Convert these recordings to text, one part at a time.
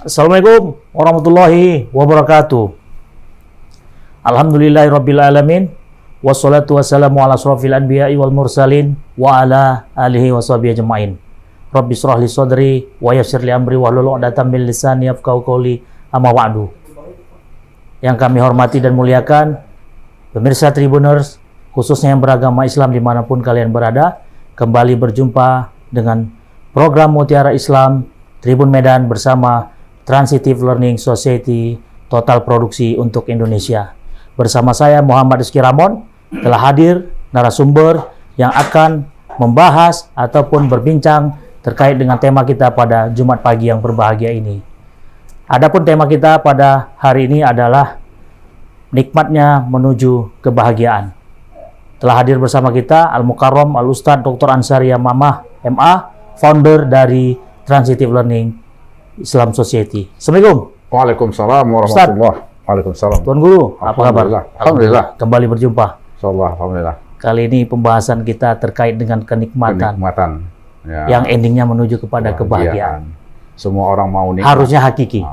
Assalamualaikum warahmatullahi wabarakatuh. Alhamdulillahirabbil alamin. Wassalatu wassalamu ala asrofil anbiya'i wal mursalin wa ala alihi washabihi ajma'in. Rabbi shrah li sadri wa yassir li amri wahlul 'uqdatam min lisani yafqahu qawli. Amma ba'du. Yang kami hormati dan muliakan pemirsa Tribuners, khususnya yang beragama Islam dimanapun kalian berada, kembali berjumpa dengan program Mutiara Islam Tribun Medan bersama Transitive Learning Society Total Produksi untuk Indonesia. Bersama saya Muhammad Rizky Ramon telah hadir narasumber yang akan membahas ataupun berbincang terkait dengan tema kita pada Jumat pagi yang berbahagia ini. Adapun tema kita pada hari ini adalah nikmatnya menuju kebahagiaan. Telah hadir bersama kita Al-Mukarram Al-Ustadz Dr. Ansari Yamamah MA, founder dari Transitive Learning Islam Society. Assalamualaikum. Waalaikumsalam warahmatullahi wabarakatuh. Waalaikumsalam. Tuan Guru, apa kabar? Alhamdulillah. Kembali berjumpa. Insyaallah, alhamdulillah. Kali ini pembahasan kita terkait dengan kenikmatan ya, yang endingnya menuju kepada kebahagiaan. Semua orang mau nikmat. Harusnya hakiki.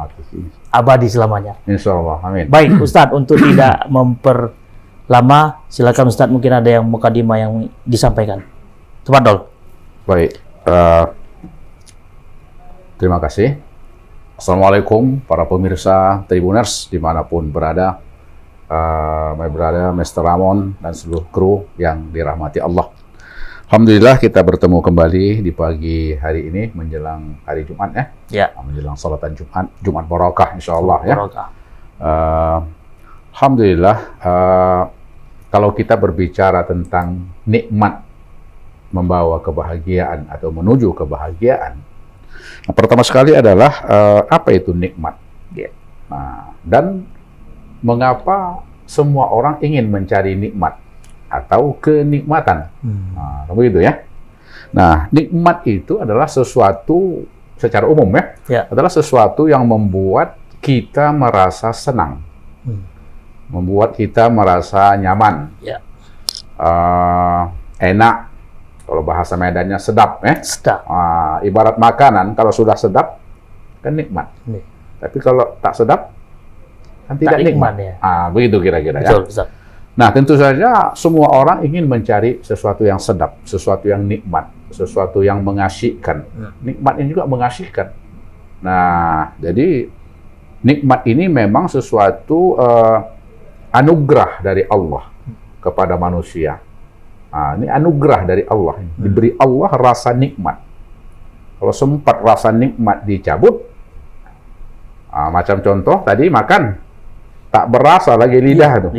Abadi selamanya. Insyaallah, amin. Baik, Ustadz, untuk tidak memperlama, silakan Ustadz, mungkin ada yang mukadimah yang disampaikan. Tafadhol. Baik. Terima kasih. Assalamualaikum para pemirsa Tribuners dimanapun berada, my brother Mr. Ramon dan seluruh kru yang dirahmati Allah. Alhamdulillah kita bertemu kembali di pagi hari ini menjelang hari Jumat Ya. Menjelang salatan Jumat Barakah insyaallah ya. Barakah. Alhamdulillah kalau kita berbicara tentang nikmat membawa kebahagiaan atau menuju kebahagiaan, nah, pertama sekali adalah apa itu nikmat? Yeah. Nah, dan mengapa semua orang ingin mencari nikmat atau kenikmatan? Nah, begitu ya. Nah, nikmat itu adalah sesuatu secara umum ya, adalah sesuatu yang membuat kita merasa senang, membuat kita merasa nyaman, enak. Kalau bahasa Medannya sedap, Sedap. Ibarat makanan, kalau sudah sedap, kan nikmat. Tapi kalau tak sedap, kan tidak nikmat. Ya. Begitu kira-kira ya. Betul. Nah, tentu saja semua orang ingin mencari sesuatu yang sedap, sesuatu yang nikmat, sesuatu yang mengasihkan. Nikmat ini juga mengasihkan. Nah, jadi nikmat ini memang sesuatu anugerah dari Allah kepada manusia. Ini anugerah dari Allah. Diberi Allah rasa nikmat. Kalau sempat rasa nikmat dicabut, macam contoh tadi makan, tak berasa lagi lidah tuh.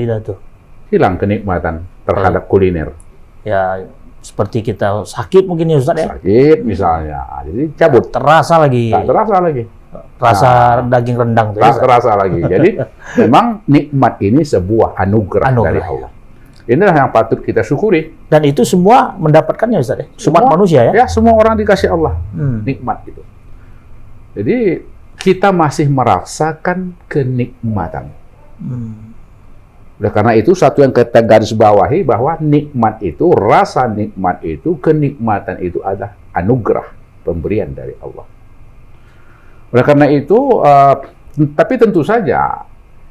Hilang kenikmatan terhadap kuliner. Ya, seperti kita sakit mungkin ya Ustaz ya. Sakit misalnya, jadi cabut. Terasa lagi. Tak terasa lagi. Rasa daging rendang tuh. Tak terasa lagi. Jadi memang nikmat ini sebuah anugerah dari Allah. Inilah yang patut kita syukuri. Dan itu semua mendapatkannya Ustaz ya? Semua manusia ya? Ya, semua orang dikasih Allah nikmat itu. Jadi kita masih merasakan kenikmatan. Oleh karena itu satu yang kita garis bawahi bahwa nikmat itu, rasa nikmat itu, kenikmatan itu adalah anugerah pemberian dari Allah. Oleh karena itu, tapi tentu saja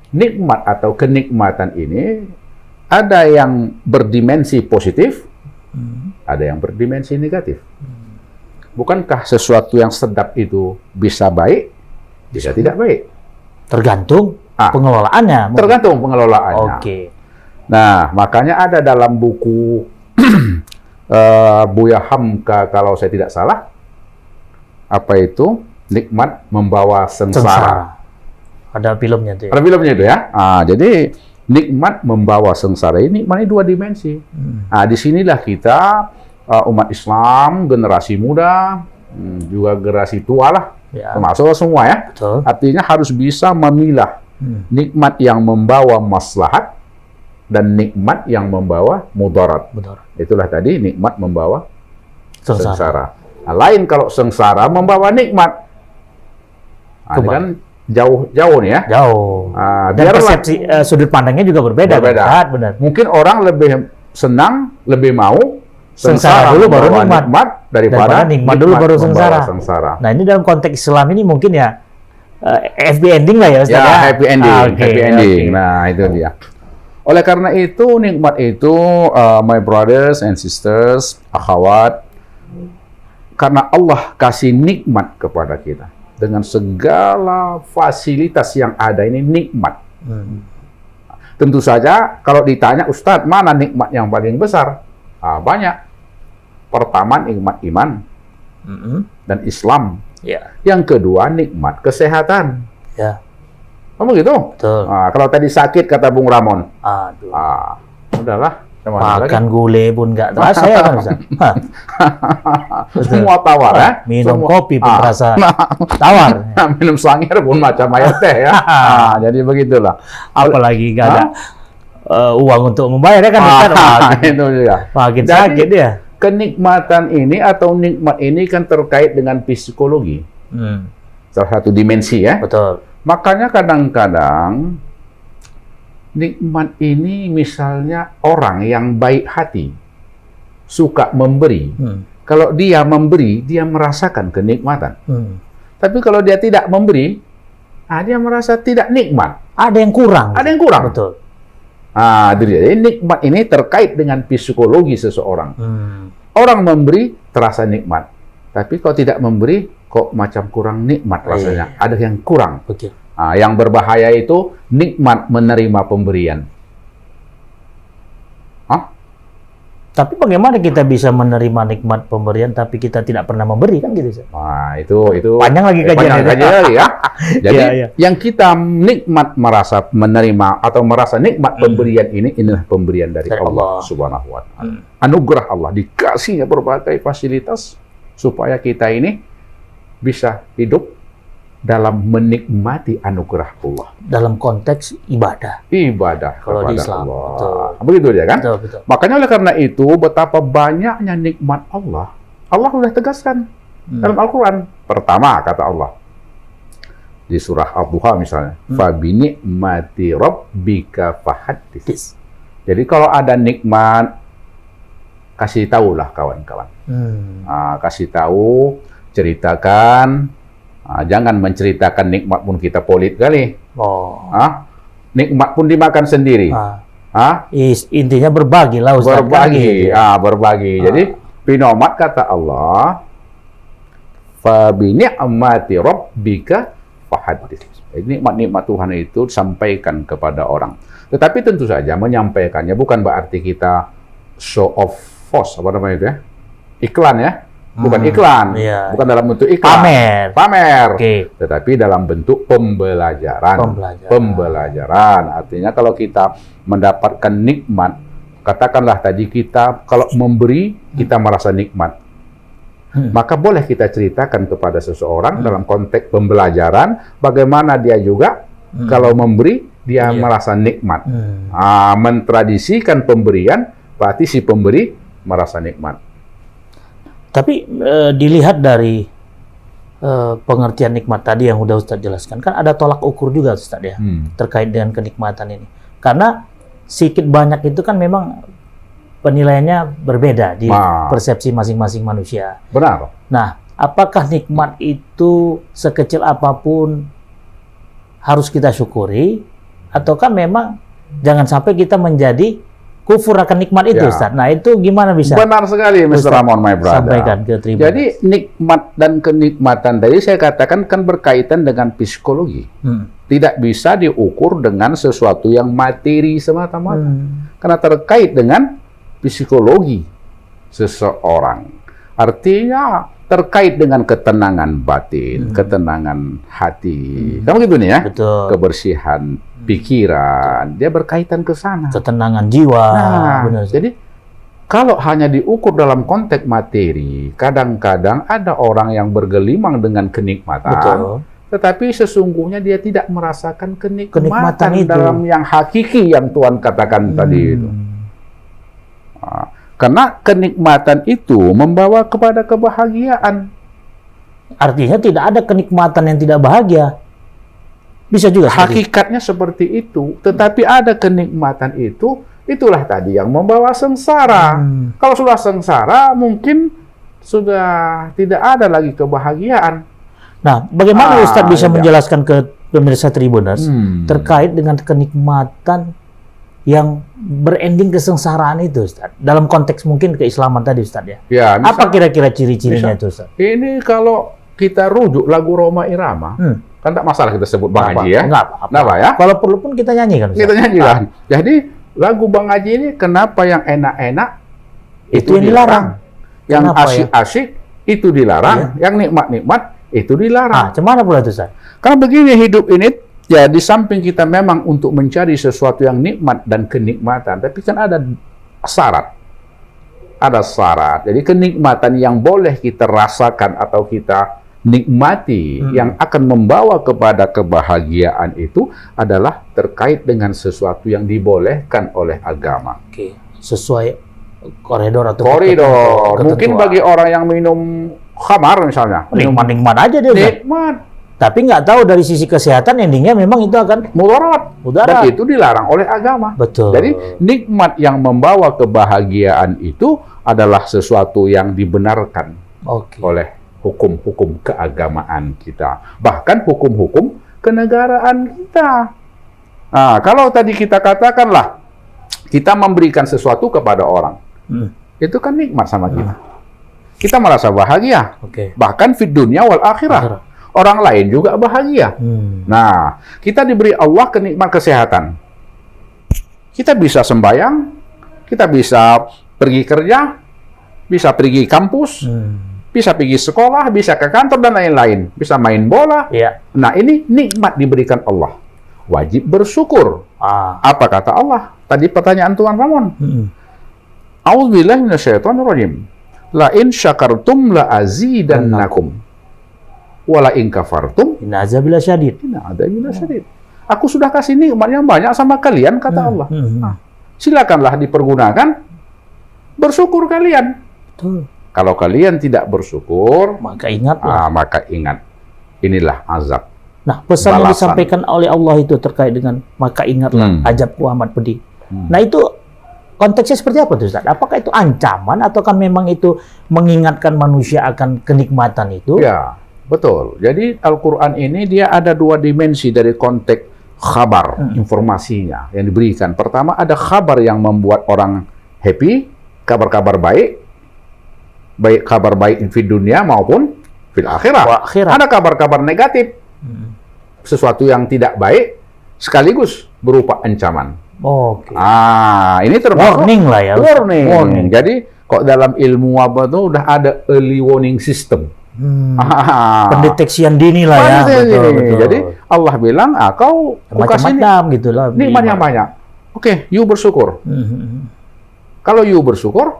nikmat atau kenikmatan ini ada yang berdimensi positif, ada yang berdimensi negatif. Bukankah sesuatu yang sedap itu bisa baik, bisa tidak baik? Tergantung pengelolaannya. Tergantung pengelolaannya. Oke. Nah, makanya ada dalam buku Buya Hamka, kalau saya tidak salah, apa itu? Nikmat Membawa Sengsara. Ada filmnya tuh ya? Ada filmnya itu ya. Jadi nikmat membawa sengsara ini, nikmat ini dua dimensi. Disinilah kita umat Islam, generasi muda, juga generasi tua lah, termasuk semua ya. Betul. Artinya harus bisa memilah nikmat yang membawa maslahat dan nikmat yang membawa mudarat. Itulah tadi nikmat membawa sengsara. Nah, lain kalau sengsara membawa nikmat. Ini kan jauh nih ya. Jauh. Dan persepsi sudut pandangnya juga berbeda. Benar. Mungkin orang lebih senang, lebih mau sengsara dulu baru nikmat daripada nikmat dulu baru sengsara. Sengsara. Nah, ini dalam konteks Islam ini mungkin ya happy ending lah ya Ustaz Ya, ya. happy ending, Ah, oke, happy ending. oke. Nah, itu dia. Oleh karena itu, nikmat itu, my brothers and sisters, akhwat, karena Allah kasih nikmat kepada kita dengan segala fasilitas yang ada ini nikmat. Tentu saja kalau ditanya Ustadz mana nikmat yang paling besar? Banyak. Pertama nikmat iman dan Islam. Ya. Yang kedua nikmat kesehatan. Ya. Kamu gitu? Betul. Kalau tadi sakit kata Bung Ramon, Aduh. udahlah. Makan gulai pun nggak terasa ya kan Ustaz? Hah, Semua tawar ya. minum Semua- kopi pun terasa tawar. Minum sangir pun macam air teh ya. Jadi begitulah. Apalagi nggak ada uang untuk membayar ya kan Ustaz? Itu juga. Makin Jadi, sakit dia. Kenikmatan ini atau nikmat ini kan terkait dengan psikologi. Salah satu dimensi ya. Betul. Makanya kadang-kadang nikmat ini misalnya orang yang baik hati, suka memberi. Kalau dia memberi, dia merasakan kenikmatan. Tapi kalau dia tidak memberi, dia merasa tidak nikmat. Ada yang kurang. Ada yang kurang. Betul. Itu dia. Jadi nikmat ini terkait dengan psikologi seseorang. Orang memberi terasa nikmat. Tapi kalau tidak memberi, kok macam kurang nikmat rasanya. Ada yang kurang. Betul. Yang berbahaya itu nikmat menerima pemberian. Tapi bagaimana kita bisa menerima nikmat pemberian tapi kita tidak pernah memberi kan gitu Ustaz? Itu Panjang lagi kajian panjang itu. kajian lagi ya. Jadi Iya, iya. yang kita nikmat merasa menerima atau merasa nikmat pemberian inilah pemberian dari Dari Allah Allah. Subhanahu wa taala. Anugerah Allah dikasihnya berbagai fasilitas supaya kita ini bisa hidup dalam menikmati anugerah Allah. Dalam konteks ibadah. Ibadah Kalau di kepada Islam, Allah. betul. Begitu dia kan? Betul, betul. Makanya oleh karena itu betapa banyaknya nikmat Allah. Allah sudah tegaskan dalam Al-Quran. Pertama kata Allah di surah Al-Duha misalnya, "Fabinikmati rabbika fahaddits." Jadi kalau ada nikmat, kasih tahulah kawan-kawan. Kasih tahu, ceritakan. Jangan menceritakan nikmat pun kita pelit kali. Nikmat pun dimakan sendiri. Intinya berbagi lah Ustaz. Berbagi, Kan gitu. berbagi. Jadi pinomat kata Allah, "Fabinikmati rabbika fahaddits." Jadi nikmat-nikmat Tuhan itu sampaikan kepada orang. Tetapi tentu saja menyampaikannya bukan berarti kita show off force, apa namanya itu ya? Iklan ya. Bukan iklan, iya. bukan dalam bentuk iklan. Pamer. Oke. Tetapi dalam bentuk pembelajaran. Pembelajaran. Artinya kalau kita mendapatkan nikmat, katakanlah tadi kita kalau memberi, kita merasa nikmat. Maka boleh kita ceritakan kepada seseorang dalam konteks pembelajaran, bagaimana dia juga kalau memberi, dia merasa nikmat. Mentradisikan pemberian, berarti si pemberi merasa nikmat. Tapi dilihat dari pengertian nikmat tadi yang udah Ustadz jelaskan, kan ada tolak ukur juga Ustadz ya, terkait dengan kenikmatan ini. Karena sedikit banyak itu kan memang penilaiannya berbeda di persepsi masing-masing manusia. Benar. Nah, apakah nikmat itu sekecil apapun harus kita syukuri, ataukah memang jangan sampai kita menjadi kufur akan nikmat itu, Ustaz? Nah, itu gimana bisa? Benar sekali, Mr. Ramon, my brother. Sampaikan ke tribun. Jadi, nikmat dan kenikmatan tadi saya katakan kan berkaitan dengan psikologi. Tidak bisa diukur dengan sesuatu yang materi semata-mata. Karena terkait dengan psikologi seseorang. Artinya terkait dengan ketenangan batin, ketenangan hati. Kamu gitu nih ya? Betul. Kebersihan pikiran, dia berkaitan ke sana. Ketenangan jiwa. Benar. Jadi kalau hanya diukur dalam konteks materi, kadang-kadang ada orang yang bergelimang dengan kenikmatan, tetapi sesungguhnya dia tidak merasakan kenikmatan itu dalam yang hakiki yang Tuhan katakan tadi itu. Karena kenikmatan itu membawa kepada kebahagiaan. Artinya tidak ada kenikmatan yang tidak bahagia. Bisa juga hakikatnya seperti itu, tetapi ada kenikmatan itu, itulah tadi yang membawa sengsara. Kalau sudah sengsara, mungkin sudah tidak ada lagi kebahagiaan. Nah, bagaimana Ustadz bisa iya. menjelaskan ke pemirsa Tribuners terkait dengan kenikmatan yang berending kesengsaraan itu, Ustadz? Dalam konteks mungkin keislaman tadi, Ustadz ya. Ya, Apa kira-kira ciri-cirinya itu, Ustadz? Ini kalau kita rujuk lagu Roma Irama, kan tak masalah kita sebut Bang Haji ya. Enggak apa-apa. ya? Kalau perlu pun kita nyanyikan, Ustadz. Kita nyanyikan. Jadi lagu Bang Haji ini kenapa yang enak-enak Itu yang dilarang. Yang Kenapa, asik-asik itu dilarang, yang nikmat-nikmat itu dilarang. Cemana pula itu, Ustadz? Karena begini, hidup ini ya di samping kita memang untuk mencari sesuatu yang nikmat dan kenikmatan, tapi kan ada syarat. Ada syarat. Jadi kenikmatan yang boleh kita rasakan atau kita nikmati yang akan membawa kepada kebahagiaan itu adalah terkait dengan sesuatu yang dibolehkan oleh agama. Oke, sesuai koridor atau Koridor. ketentuan. Mungkin bagi orang yang minum khamar misalnya, nikmat-nikmat aja dia, Ustadz. nikmat, Tapi nggak tahu dari sisi kesehatan endingnya memang itu akan mudarat. mudarat. Dan itu dilarang oleh agama. Betul. Jadi nikmat yang membawa kebahagiaan itu adalah sesuatu yang dibenarkan Oke. oleh hukum-hukum keagamaan kita. Bahkan hukum-hukum kenegaraan kita. Nah, kalau tadi kita katakanlah kita memberikan sesuatu kepada orang, itu kan nikmat sama kita. Kita merasa bahagia. Oke. Bahkan fid dunya wal akhirah. Orang lain juga bahagia. Nah, kita diberi Allah kenikmat kesehatan. Kita bisa sembahyang, kita bisa pergi kerja, bisa pergi kampus, bisa pergi sekolah, bisa ke kantor dan lain-lain, bisa main bola. Iya. Nah, ini nikmat diberikan Allah. Wajib bersyukur. Apa kata Allah? Tadi pertanyaan Tuan Ramon. A'udzubillahi minasyaitonirrajim. La in syakartum la azidannakum. Wala in kafartum Inna azabillah syadid. inna adzabillah syadid. Aku sudah kasih nikmat yang banyak sama kalian, kata Allah. Nah, silakanlah dipergunakan. Bersyukur kalian. Betul. Kalau kalian tidak bersyukur, Maka ingatlah. maka ingat. Inilah azab. Nah, pesan yang balasan. disampaikan oleh Allah itu terkait dengan maka ingatlah, azabku amat pedih. Nah, itu konteksnya seperti apa tuh, Ustaz? Apakah itu ancaman ataukah memang itu mengingatkan manusia akan kenikmatan itu? Ya, betul. Jadi Al-Quran ini dia ada dua dimensi dari konteks khabar, informasinya yang diberikan. Pertama ada khabar yang membuat orang happy, kabar-kabar baik, baik kabar baik di dunia maupun fil akhirah. Ada kabar-kabar negatif, sesuatu yang tidak baik, sekaligus berupa ancaman. Oke. Ini termasuk Warning lah ya. Warning. Jadi kok dalam ilmu apa tuh udah ada early warning system. Pendeteksian dini lah ya. Betul. Jadi Allah bilang, kau kasih macam-macam gitu lah. nikmat yang banyak. Oke, you bersyukur. Kalau you bersyukur,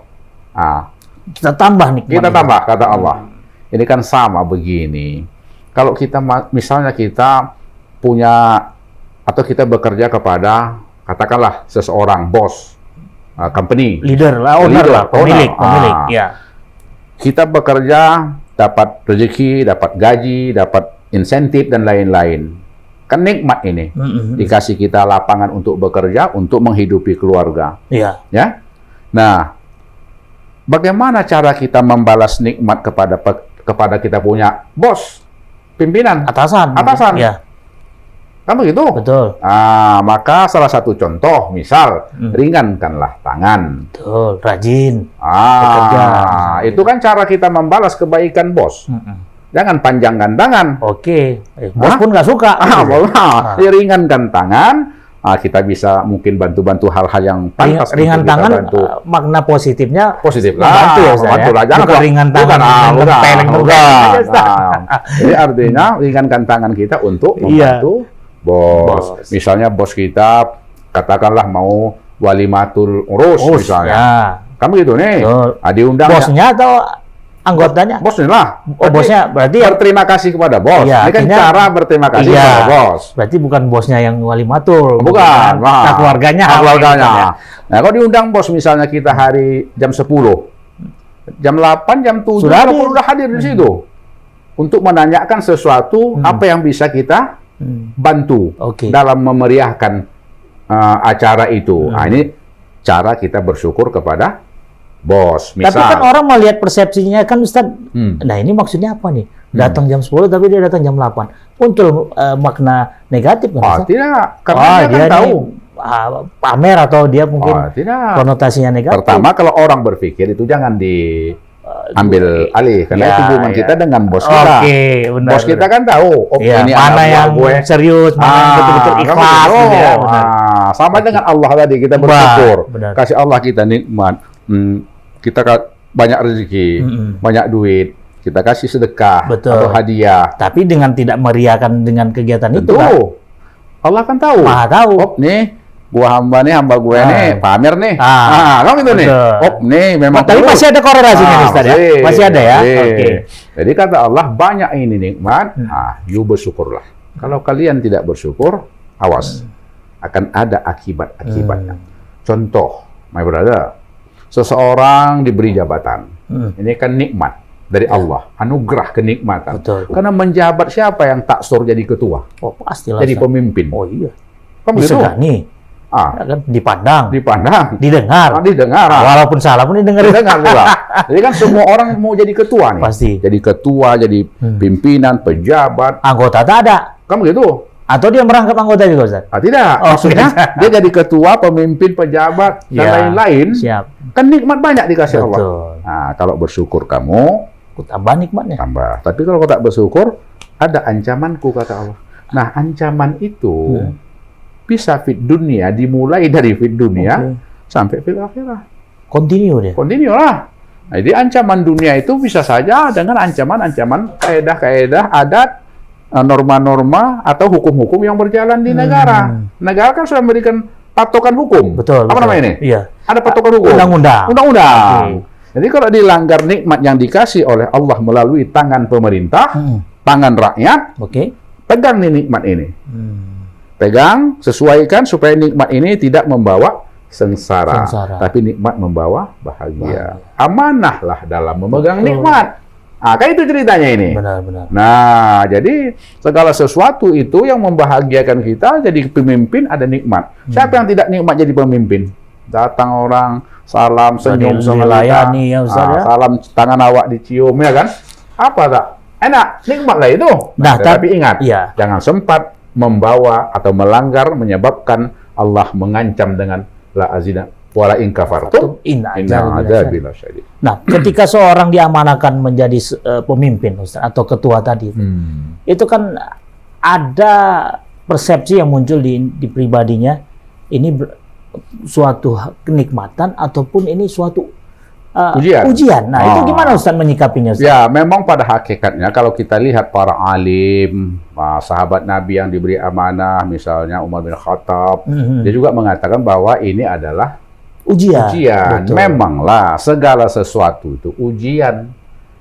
kita tambah nikmat. Kita tambah, kata Allah. Ini kan sama begini. Kalau kita misalnya kita punya atau kita bekerja kepada katakanlah seseorang bos, company, leader lah, owner lah, pemilik, ya. Kita bekerja dapat rezeki, dapat gaji, dapat insentif dan lain-lain. Kan nikmat ini. Dikasih kita lapangan untuk bekerja, untuk menghidupi keluarga. Iya. Ya. Nah, bagaimana cara kita membalas nikmat kepada kita punya bos, pimpinan, atasan? Ya. Kan begitu? Betul. Maka salah satu contoh, misal ringankanlah tangan. Betul. Rajin. Bekerja. Itu kan cara kita membalas kebaikan bos. Jangan panjangkan tangan. Oke. Bos pun nggak suka. Ringankan tangan. Kita bisa mungkin bantu-bantu hal-hal yang pantas. Ringan tangan, makna positifnya positif lah. Bantu ya, bantu lah. Jangan bukan ringan tangan. Jadi artinya ringankan tangan kita untuk membantu bos. Misalnya bos kita katakanlah mau walimatul urus misalnya. Kamu gitu nih. Diundang bosnya atau anggotanya? Bosnya lah. Bosnya berarti berterima kasih kepada bos. Ini kan cara berterima kasih kepada bos. Berarti bukan bosnya yang walimatul. Bukan. Nah, keluarganya. Nah, kalau diundang bos misalnya kita hari jam 10. Jam 8, jam 7 sudah hadir di situ. Untuk menanyakan sesuatu apa yang bisa kita bantu dalam memeriahkan acara itu. Ini cara kita bersyukur kepada bos. Misal. Tapi kan orang melihat persepsinya kan, Ustaz. Nah, ini maksudnya apa nih? Datang jam 10 tapi dia datang jam 8. Muncul makna negatif kan? Oh, Ustaz? tidak. Karena dia kan tahu. Pamer atau dia mungkin Tidak. konotasinya negatif. Pertama, kalau orang berpikir itu jangan diambil alih. Karena itu hubungan kita dengan bos kita. Benar. Bos kita kan tahu. Oh, ini mana yang gue. serius, mana yang betul-betul ikhlas. Gitu ya, benar. Sama dengan Allah tadi, kita bersyukur. Benar. Kasih Allah kita nikmat. Kita banyak rezeki, banyak duit. Kita kasih sedekah atau hadiah. Tapi dengan tidak meriakan dengan kegiatan itu kan? Allah kan tahu. Maha tahu. Oh, nih hamba gue nih, pamer nih. Kan gitu nih. Oh, nih memang tapi masih ada korelasinya Ustaz ya? Masih ada ya? Oke. Jadi kata Allah, banyak ini nikmat, you bersyukurlah. Kalau kalian tidak bersyukur, awas. Akan ada akibat-akibatnya. Contoh, my brother, seseorang diberi jabatan. Ini kan nikmat dari Allah, anugerah kenikmatan. Betul. Karena menjabat siapa yang taksur jadi ketua? Oh, pastilah. Jadi pemimpin. Oh iya. Kan begitu? Disegani. Kan dipandang. Didengar. Walaupun salah pun didengar pula. Jadi kan semua orang mau jadi ketua nih. Pasti. Jadi ketua, jadi pimpinan, pejabat. Anggota tak ada. Kan begitu? Atau dia merangkap anggota juga, Ustaz? Tidak. Maksudnya dia jadi ketua, pemimpin, pejabat, dan lain-lain. Siap. Kan nikmat banyak dikasih Betul. Allah. Nah, kalau bersyukur kamu, tambah nikmatnya. Tambah. Tapi kalau kau tak bersyukur, ada ancamanku, kata Allah. Nah, ancaman itu bisa fit dunia, dimulai dari fit dunia sampai fit akhirat. Continue lah. Nah, jadi ancaman dunia itu bisa saja dengan ancaman-ancaman kaedah-kaedah, adat, norma-norma, atau hukum-hukum yang berjalan di negara. Negara kan sudah memberikan patokan hukum. Betul. Apa namanya ini? Iya. Ada patokan hukum. Undang-undang. Jadi kalau dilanggar nikmat yang dikasih oleh Allah melalui tangan pemerintah, tangan rakyat, pegang nih nikmat ini. Pegang, sesuaikan supaya nikmat ini tidak membawa sengsara. Tapi nikmat membawa bahagia. Amanahlah dalam memegang nikmat. Kan itu ceritanya ini. Benar. Nah, jadi segala sesuatu itu yang membahagiakan kita, jadi pemimpin ada nikmat. Siapa yang tidak nikmat jadi pemimpin? Datang orang, salam, senyum, melayani ya Ustaz ya. Salam, tangan awak dicium ya kan? Apa tak? Enak, nikmat lah itu. Nah, tapi ingat, jangan sempat membawa atau melanggar menyebabkan Allah mengancam dengan la azina wala in kafartum inna adzabil syadid. Nah, ketika seorang diamanakan menjadi pemimpin Ustaz atau ketua tadi, itu kan ada persepsi yang muncul di pribadinya, ini suatu kenikmatan ataupun ini suatu ujian. Nah, itu gimana Ustaz menyikapinya Ustaz? Ya, memang pada hakikatnya kalau kita lihat para alim, sahabat Nabi yang diberi amanah, misalnya Umar bin Khattab, dia juga mengatakan bahwa ini adalah ujian. Memanglah segala sesuatu itu ujian.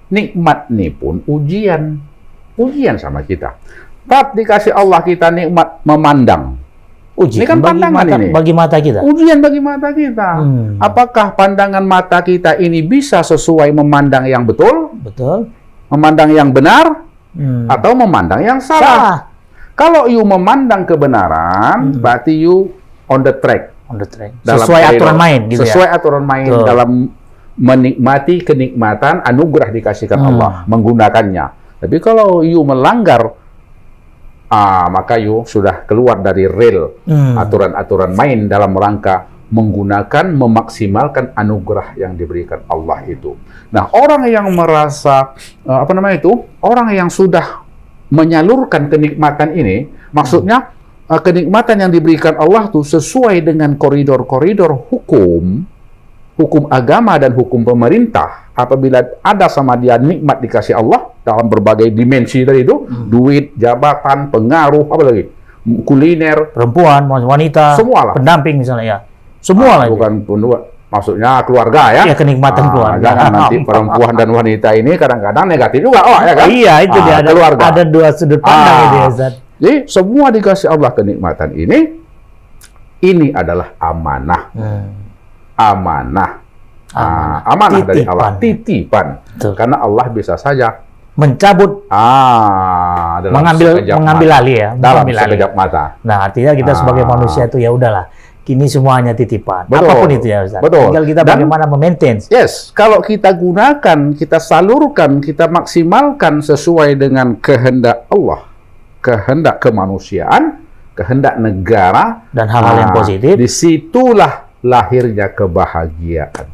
Nikmat ini pun ujian sama kita. Tapi dikasih Allah kita nikmat memandang. Ini kan pandangan bagi mata kita. Ujian bagi mata kita. Apakah pandangan mata kita ini bisa sesuai memandang yang betul? Memandang yang benar? Atau memandang yang salah? Kalau you memandang kebenaran, berarti you on the track. Sesuai aturan main gitu sesuai aturan main dalam menikmati kenikmatan anugerah dikasihkan Allah, menggunakannya. Tapi kalau you melanggar, maka you sudah keluar dari rel aturan-aturan main dalam rangka memaksimalkan anugerah yang diberikan Allah itu. Nah, orang yang merasa orang yang sudah menyalurkan kenikmatan ini, maksudnya kenikmatan yang diberikan Allah tuh sesuai dengan koridor-koridor hukum agama dan hukum pemerintah. Apabila ada sama dia nikmat dikasih Allah dalam berbagai dimensi tadi itu, duit, jabatan, pengaruh, apa lagi, kuliner, perempuan, wanita, semualah, pendamping misalnya ya, semua lah. Bukan maksudnya keluarga ya. Iya, kenikmatan keluarga. Jangan nanti perempuan dan wanita ini kadang-kadang negatif juga, ya kan? Iya, itu dia ada dua sudut pandang itu ya, Ustaz. Jadi semua dikasih Allah kenikmatan ini adalah amanah. Amanah dari Allah, titipan. Karena Allah bisa saja mencabut, mengambil alih ya, dalam sekejap mata. Nah, artinya kita sebagai manusia itu ya udahlah, kini semuanya titipan. Betul. Apapun itu ya Ustaz. Betul. Tinggal kita Dan- bagaimana memaintain. Yes, kalau kita gunakan, kita salurkan, kita maksimalkan sesuai dengan kehendak Allah, kehendak kemanusiaan, kehendak negara, Dan hal-hal yang positif. disitulah lahirnya kebahagiaan.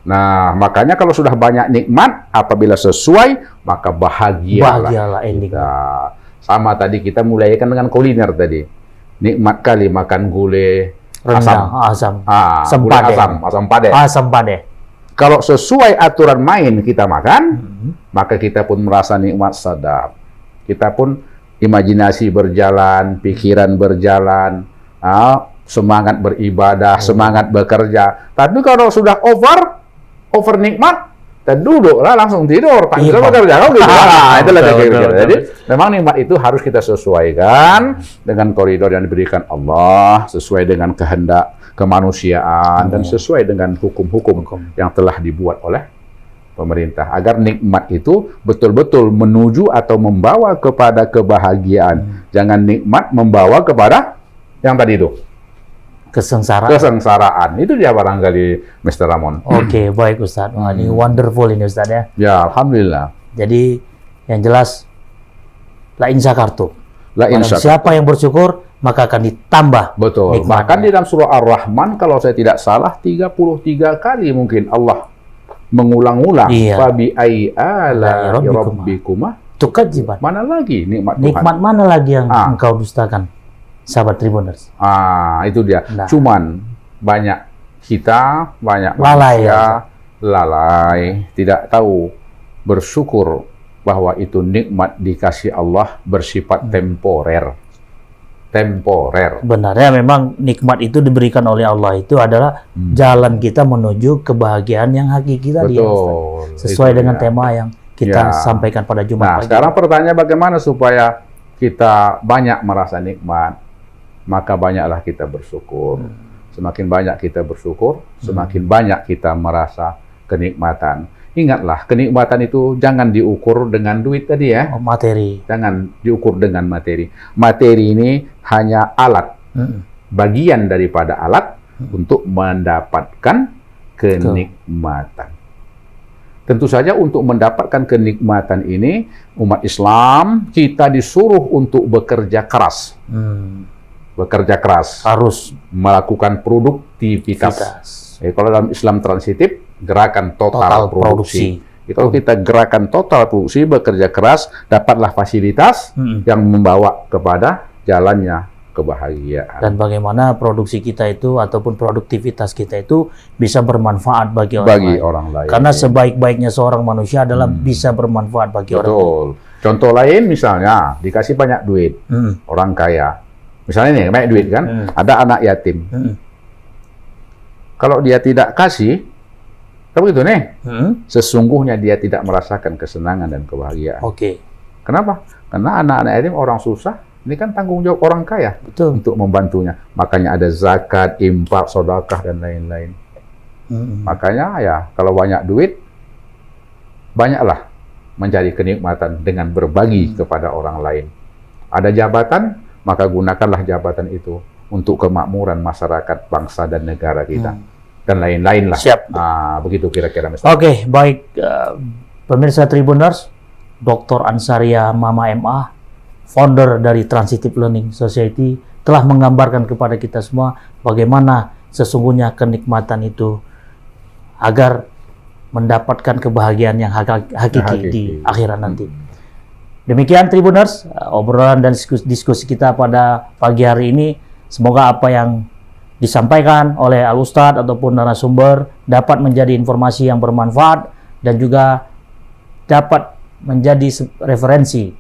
Nah, makanya kalau sudah banyak nikmat, apabila sesuai, maka bahagialah. Bahagialah ending. Nah, sama tadi kita mulai kan dengan kuliner tadi. Nikmat kali makan gulai asam. Rendang, asam. Asam Sempade. asam pade. Asam pade. Kalau sesuai aturan main kita makan, maka kita pun merasa nikmat sadap. Kita pun imajinasi berjalan, pikiran berjalan, semangat beribadah, semangat bekerja. Tapi kalau sudah over nikmat, kita duduklah langsung tidur, tak bisa bekerja. Itulah Betul, kira-kira. betul. Jadi memang nikmat itu harus kita sesuaikan dengan koridor yang diberikan Allah, sesuai dengan kehendak kemanusiaan dan sesuai dengan hukum-hukum yang telah dibuat oleh pemerintah, agar nikmat itu betul-betul menuju atau membawa kepada kebahagiaan. Jangan nikmat membawa kepada yang tadi itu, kesengsaraan. Itu dia barangkali Mr. Ramon. Oke, baik Ustaz. Wah, ini wonderful ini Ustaz ya. Ya, alhamdulillah. Jadi yang jelas la in syakartum. La Barang insya siapa yang bersyukur maka akan ditambah. Betul. nikmatnya. Bahkan di dalam surah Ar-Rahman, kalau saya tidak salah, 33 kali mungkin Allah mengulang-ulang. Iya. Fabi ai ala Rabbikuma. rabbikuma. Tukadziban. Mana lagi nikmat Tuhan? Nikmat mana lagi yang Ah. engkau dustakan, sahabat Tribuners? Itu dia. Nah. Cuman banyak kita, banyak Lalai, manusia lalai, tidak tahu bersyukur bahwa itu nikmat dikasih Allah bersifat temporer. Benarnya memang nikmat itu diberikan oleh Allah itu adalah jalan kita menuju kebahagiaan yang hakiki tadi. Ya, Ustaz. Betul. Sesuai Itu dengan dia. tema yang kita Ya. sampaikan pada Jumat Nah, pagi. sekarang pertanyaan bagaimana supaya kita banyak merasa nikmat? Maka banyaklah kita bersyukur. Semakin banyak kita bersyukur, semakin banyak kita merasa kenikmatan. Ingatlah, kenikmatan itu jangan diukur dengan duit tadi ya. Materi. Jangan diukur dengan materi. Materi ini hanya alat, bagian daripada alat untuk mendapatkan kenikmatan. Tentu saja untuk mendapatkan kenikmatan ini, umat Islam kita disuruh untuk bekerja keras. Bekerja keras. Harus Melakukan produktivitas. Kalau dalam Islam transitif, gerakan total produksi. Kalau kita gerakan total produksi, bekerja keras, dapatlah fasilitas yang membawa kepada jalannya kebahagiaan. Dan bagaimana produksi kita itu ataupun produktivitas kita itu bisa bermanfaat bagi orang lain. Karena sebaik-baiknya seorang manusia adalah bisa bermanfaat bagi orang lain. Betul. Contoh lain misalnya, dikasih banyak duit, orang kaya. Misalnya nih, banyak duit kan, ada anak yatim. Kalau dia tidak kasih, tapi itu nih, sesungguhnya dia tidak merasakan kesenangan dan kebahagiaan. Oke. Kenapa? Karena anak-anak yatim orang susah, ini kan tanggung jawab orang kaya. Betul. Untuk membantunya. Makanya ada zakat, infak, sedekah dan lain-lain. Makanya ya, kalau banyak duit, banyaklah mencari kenikmatan dengan berbagi kepada orang lain. Ada jabatan, maka gunakanlah jabatan itu untuk kemakmuran masyarakat, bangsa dan negara kita. Dan lain-lain lah. Siap. Begitu kira-kira. Oke, baik. Pemirsa Tribuners, Dr. Ansaria Mama MA, founder dari Transitive Learning Society, telah menggambarkan kepada kita semua bagaimana sesungguhnya kenikmatan itu agar mendapatkan kebahagiaan yang hakiki di akhirat nanti. Demikian Tribuners, obrolan dan diskusi kita pada pagi hari ini. Semoga apa yang disampaikan oleh Al-Ustadz ataupun narasumber dapat menjadi informasi yang bermanfaat dan juga dapat menjadi referensi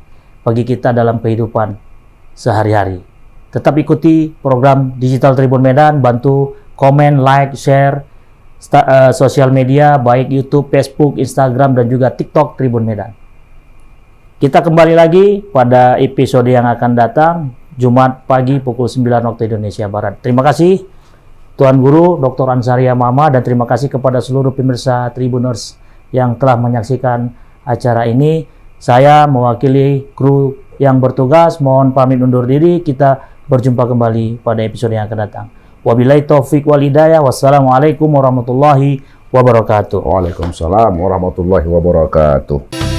bagi kita dalam kehidupan sehari-hari. Tetap ikuti program Digital Tribun Medan, bantu komen, like, share sosial media baik YouTube, Facebook, Instagram dan juga TikTok Tribun Medan. Kita kembali lagi pada episode yang akan datang Jumat pagi pukul 9 waktu Indonesia Barat. Terima kasih Tuan Guru Dr. Ansaria Mama dan terima kasih kepada seluruh pemirsa Tribuners yang telah menyaksikan acara ini. Saya mewakili kru yang bertugas mohon pamit undur diri. Kita berjumpa kembali pada episode yang akan datang. Wabillahi taufik wal hidayah. Wassalamualaikum warahmatullahi wabarakatuh. Waalaikumsalam warahmatullahi wabarakatuh.